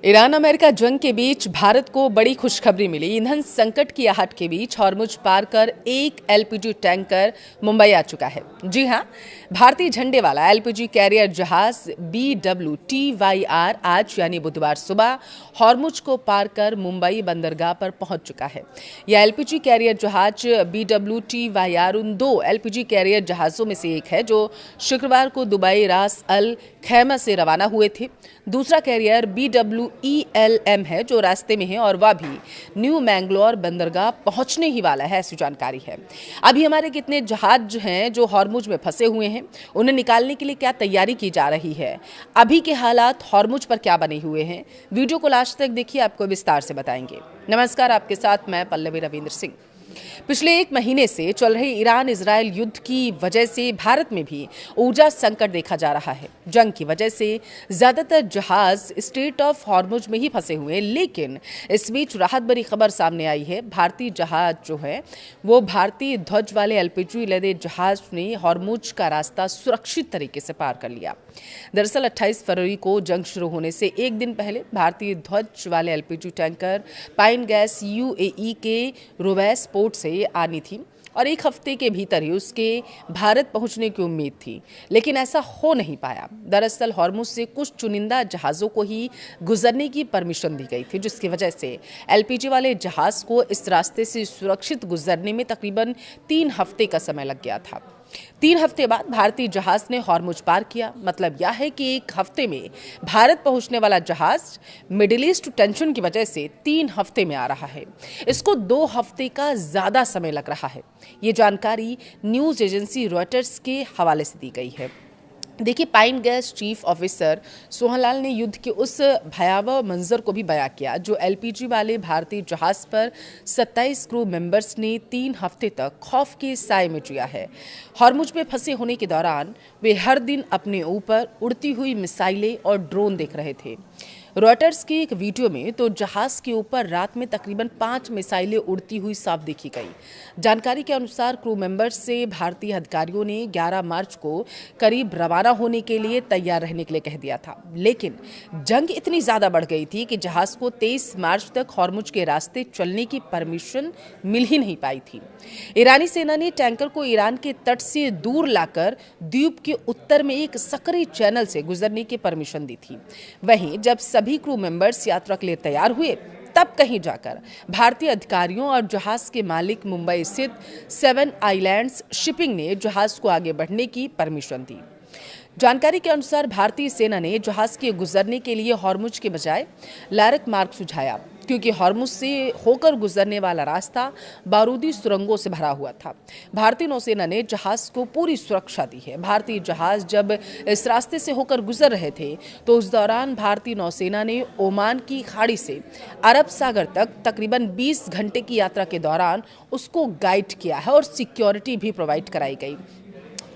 Iran America जंग के बीच भारत को बड़ी खुशखबरी मिली। ईंधन संकट की आहट के बीच हॉर्मुज पार कर एक एलपीजी टैंकर मुंबई आ चुका है। जी हां, भारतीय झंडे वाला एलपीजी कैरियर जहाज BWTYR आज यानी बुधवार सुबह हॉर्मुज को पार कर मुंबई बंदरगाह पर पहुंच चुका है। यह एलपीजी कैरियर जहाज BWTYR उन दो एलपीजी कैरियर जहाजों में से एक है जो शुक्रवार को दुबई रास अल खैमा से रवाना हुए थे। दूसरा कैरियर BWELM है जो रास्ते में है और वह भी न्यू मैंगलोर बंदरगाह पहुंचने ही वाला है, ऐसी जानकारी है। अभी हमारे कितने जहाज हैं जो हॉर्मुज में फंसे हुए हैं, उन्हें निकालने के लिए क्या तैयारी की जा रही है, अभी के हालात हॉर्मुज पर क्या बने हुए हैं, वीडियो को लास्ट तक देखिए, आपको विस्तार से बताएंगे। नमस्कार, आपके साथ मैं पल्लवी रविंद्र सिंह। पिछले एक महीने से चल रहे ईरान इजरायल युद्ध की वजह से भारत में भी ऊर्जा संकट देखा जा रहा है। जंग की वजह से ज्यादातर जहाज स्ट्रेट ऑफ हॉर्मुज में ही फंसे हुए हैं, लेकिन इस बीच राहत भरी खबर सामने आई है। भारतीय जहाज जो है वो भारतीय ध्वज वाले एलपीजी लदे जहाज ने हॉर्मुज का रास्ता सुरक्षित तरीके से पार कर लिया। दरअसल 28 फरवरी को जंग शुरू होने से एक दिन पहले भारतीय ध्वज वाले LPG tanker pine gas UAE के रुवैस पोर्ट से आनी थी और एक हफ्ते के भीतर ही उसके भारत पहुंचने की उम्मीद थी, लेकिन ऐसा हो नहीं पाया। दरअसल हॉर्मुज से कुछ चुनिंदा जहाज़ों को ही गुजरने की परमिशन दी गई थी, जिसकी वजह से एलपीजी वाले जहाज़ को इस रास्ते से सुरक्षित गुजरने में तकरीबन 3 हफ्ते का समय लग गया था। 3 हफ्ते बाद भारतीय जहाज ने हॉर्मुज पार किया। मतलब यह है कि एक हफ्ते में भारत पहुंचने वाला जहाज मिडिल ईस्ट टेंशन की वजह से 3 हफ्ते में आ रहा है। इसको 2 हफ्ते का ज्यादा समय लग रहा है। ये जानकारी न्यूज एजेंसी रॉयटर्स के हवाले से दी गई है। देखिए, pine gas chief officer Sohanlal ने युद्ध के उस भयावह मंजर को भी बयां किया जो एलपीजी वाले भारतीय जहाज पर 27 क्रू मेंबर्स ने 3 हफ्ते तक खौफ के साए में जिया है। हॉर्मुज में फंसे होने के दौरान वे हर दिन अपने ऊपर उड़ती हुई मिसाइलें और ड्रोन देख रहे थे। रॉयटर्स की एक वीडियो में तो जहाज के ऊपर रात में तकरीबन 5 मिसाइलें उड़ती हुई साफ देखी गई। जानकारी के अनुसार क्रू मेंबर्स से भारतीय अधिकारियों ने 11 मार्च को करीब रवाना होने के लिए तैयार रहने के लिए कह दिया था, लेकिन जंग इतनी ज्यादा बढ़ गई थी कि जहाज को 23 मार्च तक हॉर्मुज के रास्ते चलने की परमिशन मिल ही नहीं पाई थी। ईरानी सेना ने टैंकर को ईरान के तट से दूर लाकर द्वीप के उत्तर में एक सकरी चैनल से गुजरने की परमिशन दी थी। वहीं जब सभी क्रू मेंबर्स यात्रा के लिए तैयार हुए, तब कहीं जाकर भारतीय अधिकारियों और जहाज के मालिक मुंबई स्थित 7 आइलैंड्स शिपिंग ने जहाज को आगे बढ़ने की परमिशन दी। जानकारी के अनुसार भारतीय सेना ने जहाज के गुजरने के लिए हॉर्मुज के बजाय लारक मार्ग सुझाया, क्योंकि हॉर्मुज से होकर गुजरने वाला रास्ता बारूदी सुरंगों से भरा हुआ था। भारतीय नौसेना ने जहाज को पूरी सुरक्षा दी है। भारतीय जहाज जब इस रास्ते से होकर गुजर रहे थे तो उस दौरान भारतीय नौसेना ने ओमान की खाड़ी से अरब सागर तक तकरीबन 20 घंटे की यात्रा के दौरान उसको गाइड किया है और सिक्योरिटी भी प्रोवाइड कराई गई।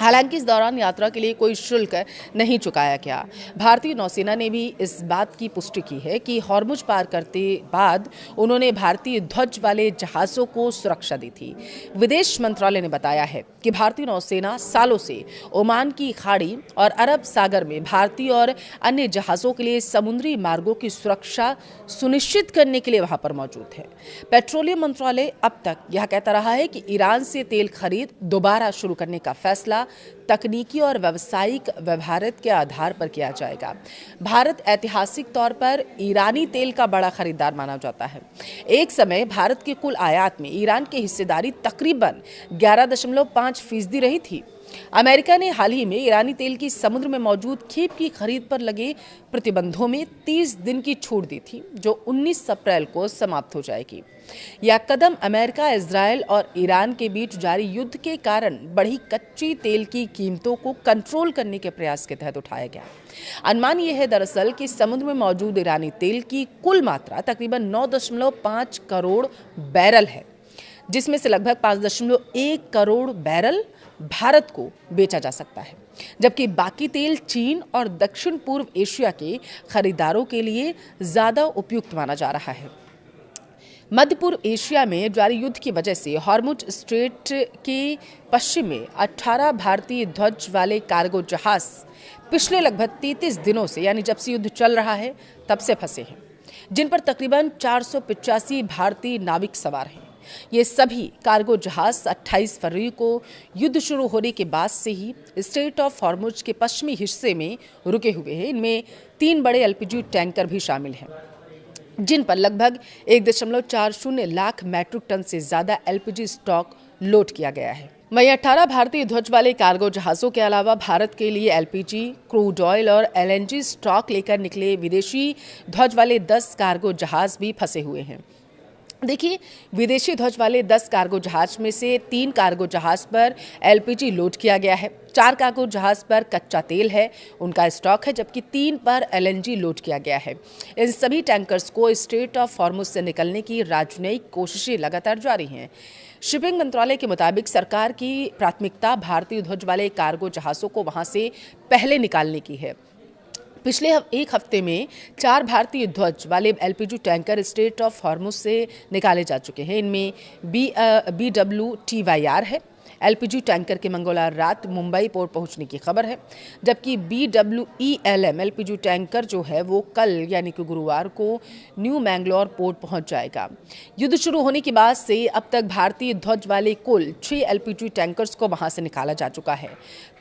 हालांकि इस दौरान यात्रा के लिए कोई शुल्क नहीं चुकाया गया। भारतीय नौसेना ने भी इस बात की पुष्टि की है कि हॉर्मुज पार करते बाद उन्होंने भारतीय ध्वज वाले जहाज़ों को सुरक्षा दी थी। विदेश मंत्रालय ने बताया है कि भारतीय नौसेना सालों से ओमान की खाड़ी और अरब सागर में भारतीय और अन्य जहाज़ों के लिए समुद्री मार्गों की सुरक्षा सुनिश्चित करने के लिए वहां पर मौजूद है। पेट्रोलियम मंत्रालय अब तक यह कहता रहा है कि ईरान से तेल खरीद दोबारा शुरू करने का फैसला तकनीकी और व्यावसायिक व्यवहारियत के आधार पर किया जाएगा। भारत ऐतिहासिक तौर पर ईरानी तेल का बड़ा खरीदार माना जाता है। एक समय भारत के कुल आयात में ईरान की हिस्सेदारी तकरीबन 11.5% रही थी। अमेरिका ने हाल ही में ईरानी तेल की समुद्र में मौजूद खेप की खरीद पर लगे प्रतिबंधों में 30 दिन की छूट दी थी, जो 19 अप्रैल को समाप्त हो जाएगी। यह कदम अमेरिका, इजरायल और ईरान के बीच जारी युद्ध के कारण बढ़ी कच्ची तेल की कीमतों को कंट्रोल करने के प्रयास के तहत उठाया गया। अनुमान यह है दरअसल कि समुद्र में मौजूद ईरानी तेल की कुल मात्रा तकरीबन 9.5 करोड़ बैरल है, जिसमें से लगभग 5.1 करोड़ बैरल भारत को बेचा जा सकता है, जबकि बाकी तेल चीन और दक्षिण पूर्व एशिया के खरीदारों के लिए ज्यादा उपयुक्त माना जा रहा है। मध्य पूर्व एशिया में जारी युद्ध की वजह से हॉर्मुज स्ट्रेट के पश्चिम में 18 भारतीय ध्वज वाले कार्गो जहाज पिछले लगभग 33 दिनों से, यानी जब से युद्ध चल रहा है तब से फंसे हैं। जिन पर तकरीबन 485 भारतीय नाविक सवार हैं। ये सभी कार्गो जहाज 28 फरवरी को युद्ध शुरू होने के बाद से ही स्ट्रेट ऑफ हॉर्मुज के पश्चिमी हिस्से में रुके हुए हैं। इनमें 3 बड़े एलपीजी टैंकर भी शामिल हैं, जिन पर लगभग 1.40 लाख मैट्रिक टन से ज्यादा एलपीजी स्टॉक लोड किया गया है। वहीं 18 भारतीय ध्वज वाले कार्गो जहाजों के अलावा भारत के लिए एलपीजी, क्रूड ऑयल और एलएनजी स्टॉक लेकर निकले विदेशी ध्वज वाले 10 कार्गो जहाज भी फंसे हुए हैं। देखिए, विदेशी ध्वज वाले 10 कार्गो जहाज में से 3 कार्गो जहाज पर एलपीजी लोड किया गया है, 4 कार्गो जहाज पर कच्चा तेल है, उनका स्टॉक है, जबकि 3 पर एलएनजी लोड किया गया है। इन सभी टैंकर्स को स्ट्रेट ऑफ हॉर्मुज से निकलने की राजनयिक कोशिशें लगातार जारी हैं। शिपिंग मंत्रालय के मुताबिक सरकार की प्राथमिकता भारतीय ध्वज वाले कार्गो जहाजों को वहां से पहले निकालने की है। पिछले एक हफ्ते में 4 भारतीय ध्वज वाले LPG tanker straight of Hormuz से निकाले जा चुके हैं। इनमें BWTYR है। एलपीजी टैंकर के मंगलवार रात मुंबई पोर्ट पहुंचने की खबर है, जबकि BWELM एलपीजी टैंकर जो है वो कल यानी कि गुरुवार को न्यू मैंगलोर पोर्ट पहुंच जाएगा। युद्ध शुरू होने के बाद से अब तक भारतीय ध्वज वाले कुल 6 एलपीजी टैंकर्स को वहां से निकाला जा चुका है।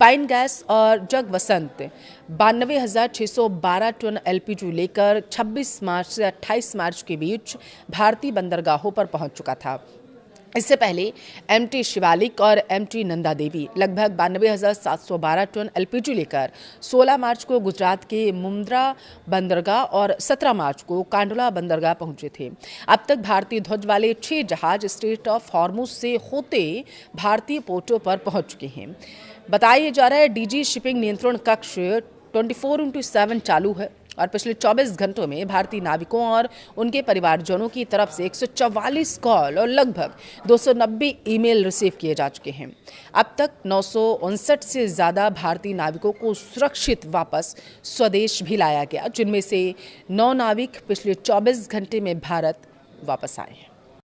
पाइन गैस और जग वसंत 92,612 टन एलपीजी लेकर 26 मार्च से 28 मार्च के बीच भारतीय बंदरगाहों पर पहुंच चुका था। इससे पहले MT शिवालिक और MT नंदा देवी लगभग 92,712 टन एलपीजी लेकर 16 मार्च को गुजरात के मुंद्रा बंदरगाह और 17 मार्च को कांडला बंदरगाह पहुंचे थे। अब तक भारतीय ध्वज वाले 6 जहाज स्ट्रेट ऑफ हॉर्मुज से होते भारतीय पोर्टों पर पहुंच चुके हैं। बताया जा रहा है डीजी शिपिंग नियंत्रण कक्ष 24/7 चालू है और पिछले 24 घंटों में भारतीय नाविकों और उनके परिवारजनों की तरफ से 144 कॉल और लगभग 290 ईमेल रिसीव किए जा चुके हैं। अब तक 959 से ज़्यादा भारतीय नाविकों को सुरक्षित वापस स्वदेश भी लाया गया, जिनमें से 9 नाविक पिछले 24 घंटे में भारत वापस आए हैं।